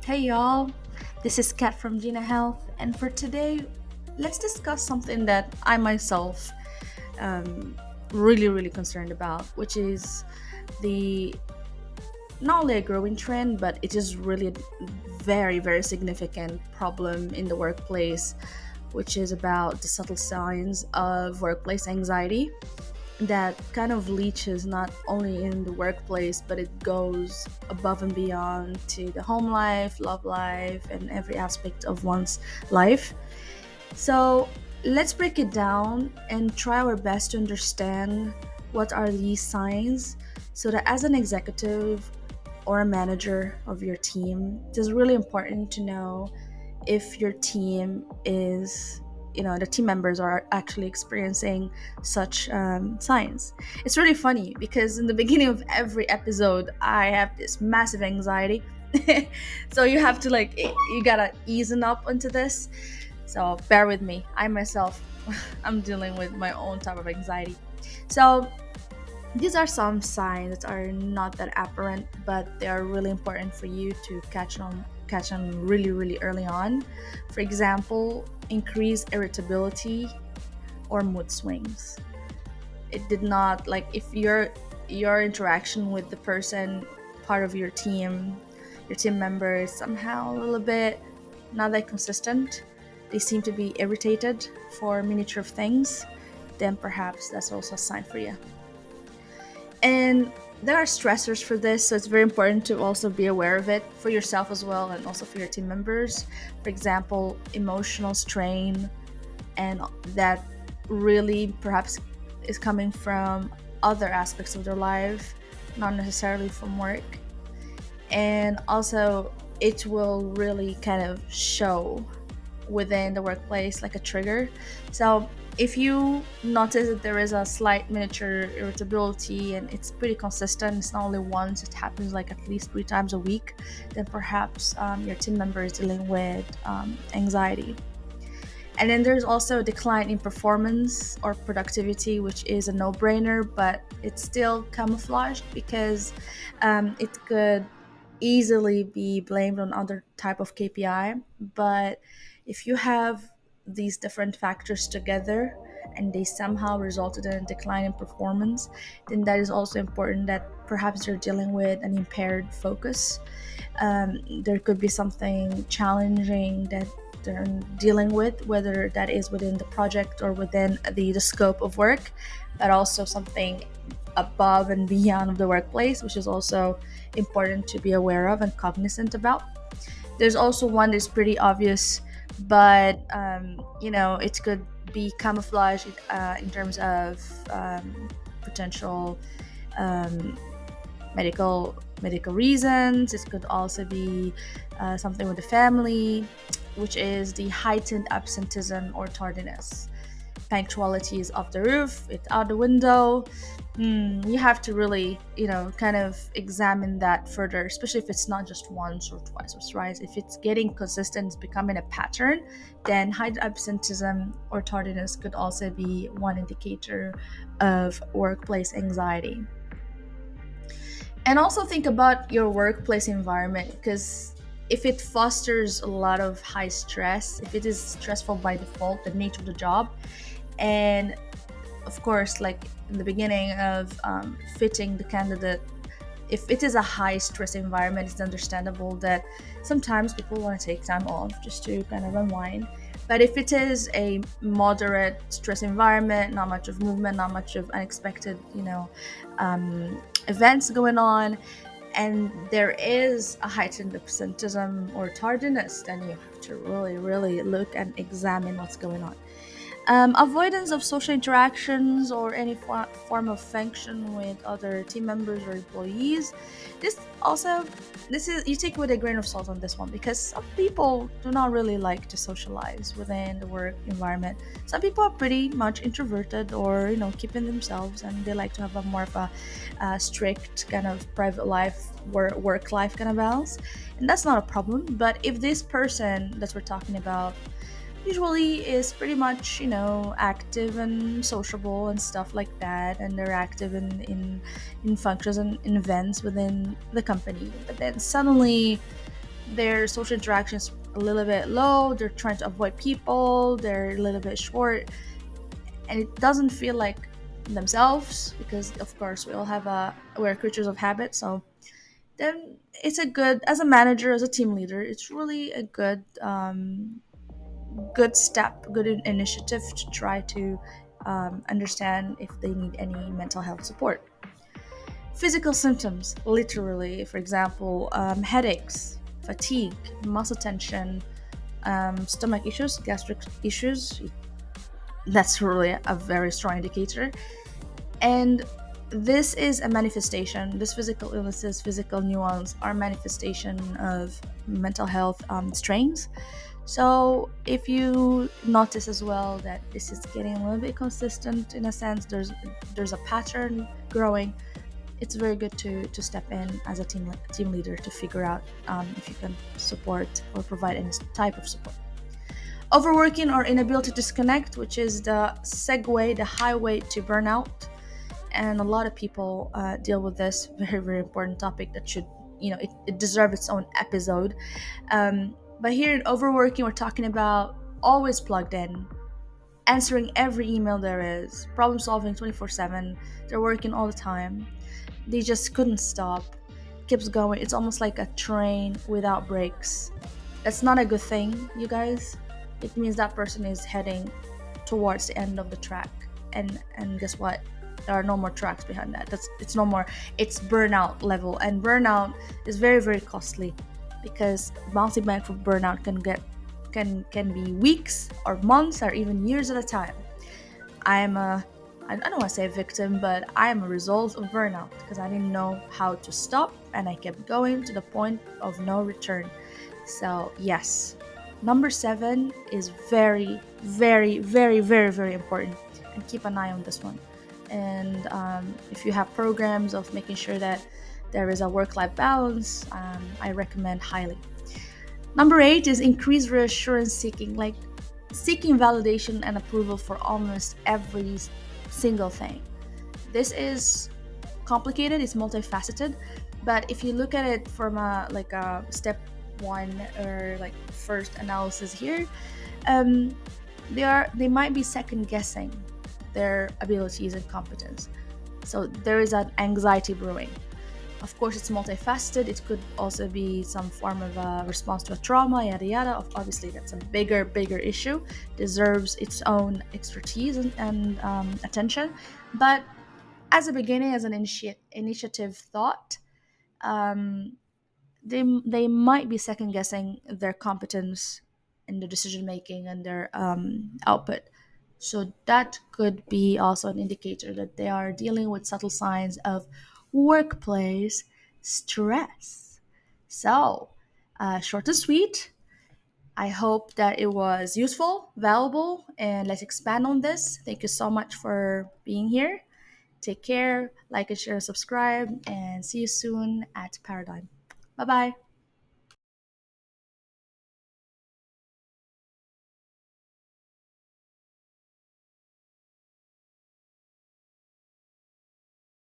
Hey y'all, this is Kat from Gina Health, and for today, let's discuss something that I myself um, really concerned about, which is the not only a growing trend, but it is really a very significant problem in the workplace, which is about the subtle signs of workplace anxiety that kind of leaches not only in the workplace, but it goes above and beyond to the home life, love life, and every aspect of one's life. So let's break it down and try our best to understand what are these signs so that as an executive or a manager of your team, it is really important to know if your team is the team members are actually experiencing such signs. It's really funny because in the beginning of every episode I have this massive anxiety. So you have to you gotta easen up into this, so bear with me. I myself I'm dealing with my own type of anxiety. So these are some signs that are not that apparent, but they are really important for you to catch on really early on. For example, increased irritability or mood swings. It did not like if your interaction with the person part of your team member is somehow a little bit not that consistent. They seem to be irritated for miniature of things, then perhaps that's also a sign for you. And there are stressors for this, so it's very important to also be aware of it for yourself as well and also for your team members. For example, emotional strain, and that really perhaps is coming from other aspects of their life, not necessarily from work. And also, it will really kind of show within the workplace like a trigger. So if you notice that there is a slight miniature irritability and it's pretty consistent, it's not only once, it happens like at least 3 times a week, then perhaps your team member is dealing with anxiety. And then there's also a decline in performance or productivity, which is a no-brainer, but it's still camouflaged because it could easily be blamed on other type of KPI. But if you have these different factors together and they somehow resulted in a decline in performance, then that is also important that perhaps they're dealing with an impaired focus. There could be something challenging that they're dealing with, whether that is within the project or within the scope of work, but also something above and beyond of the workplace, which is also important to be aware of and cognizant about. There's also one that's pretty obvious, but it could be camouflaged in terms of potential um, medical reasons. It could also be something with the family, which is the heightened absenteeism or tardiness. Punctuality is off the roof, it's out the window. You have to really, kind of examine that further, especially if it's not just once or twice or thrice. If it's getting consistent, it's becoming a pattern, then high absenteeism or tardiness could also be one indicator of workplace anxiety. And also think about your workplace environment, because if it fosters a lot of high stress, if it is stressful by default, the nature of the job, and of course, like in the beginning of fitting the candidate, if it is a high stress environment, it's understandable that sometimes people want to take time off just to kind of unwind. But if it is a moderate stress environment, not much of movement, not much of unexpected, events going on, and there is a heightened absenteeism or tardiness, then you have to really look and examine what's going on. Avoidance of social interactions or any form of function with other team members or employees. This also, this is you take with a grain of salt on this one, because some people do not really like to socialize within the work environment. Some people are pretty much introverted or keeping themselves, and they like to have a more of a strict kind of private life, work life kind of balance, and that's not a problem. But if this person that we're talking about usually is pretty much active and sociable and stuff like that, and they're active in functions and in events within the company, but then suddenly Their social interactions a little bit low, they're trying to avoid people, they're a little bit short, and it doesn't feel like themselves, because of course we're creatures of habit. So then it's a good, as a manager, as a team leader, it's really a good step, good initiative to try to understand if they need any mental health support. Physical symptoms, literally, for example, headaches, fatigue, muscle tension, stomach issues, gastric issues. That's really a very strong indicator. And this is a manifestation, this physical illnesses, physical nuance are manifestation of mental health strains. So if you notice as well that this is getting a little bit consistent, in a sense, there's a pattern growing, it's very good to step in as a team leader to figure out if you can support or provide any type of support. Overworking or inability to disconnect, which is the segue, the highway to burnout, and a lot of people deal with this very very important topic that should, it deserves its own episode. But here in overworking, we're talking about always plugged in, answering every email there is, problem solving 24/7. They're working all the time, they just couldn't stop, keeps going. It's almost like a train without brakes. That's not a good thing, you guys. It means that person is heading towards the end of the track, and guess what, there are no more tracks behind that. It's no more, it's burnout level, and burnout is very very costly, because bouncing back from burnout can be weeks or months or even years at a time. I'm a, I don't want to say a victim, but I am a result of burnout, because I didn't know how to stop and I kept going to the point of no return. So, yes, number 7 is very, very, very, very, very important, and keep an eye on this one. And if you have programs of making sure that there is a work life balance, I recommend highly. Number 8 is increased reassurance seeking, like seeking validation and approval for almost every single thing. This is complicated, it's multifaceted, but if you look at it from a step one, or like first analysis here, um, they might be second guessing their abilities and competence. So there is an anxiety brewing. Of course, it's multifaceted. It could also be some form of a response to a trauma, yada yada. Obviously, that's a bigger issue, deserves its own expertise and attention. But as a beginning, as an initiative thought, um, they might be second guessing their competence in the decision making and their output. So that could be also an indicator that they are dealing with subtle signs of workplace stress. So, short and sweet. I hope that it was useful, valuable, and let's expand on this. Thank you so much for being here. Take care, like and share, subscribe, and see you soon at Paradigm. Bye bye.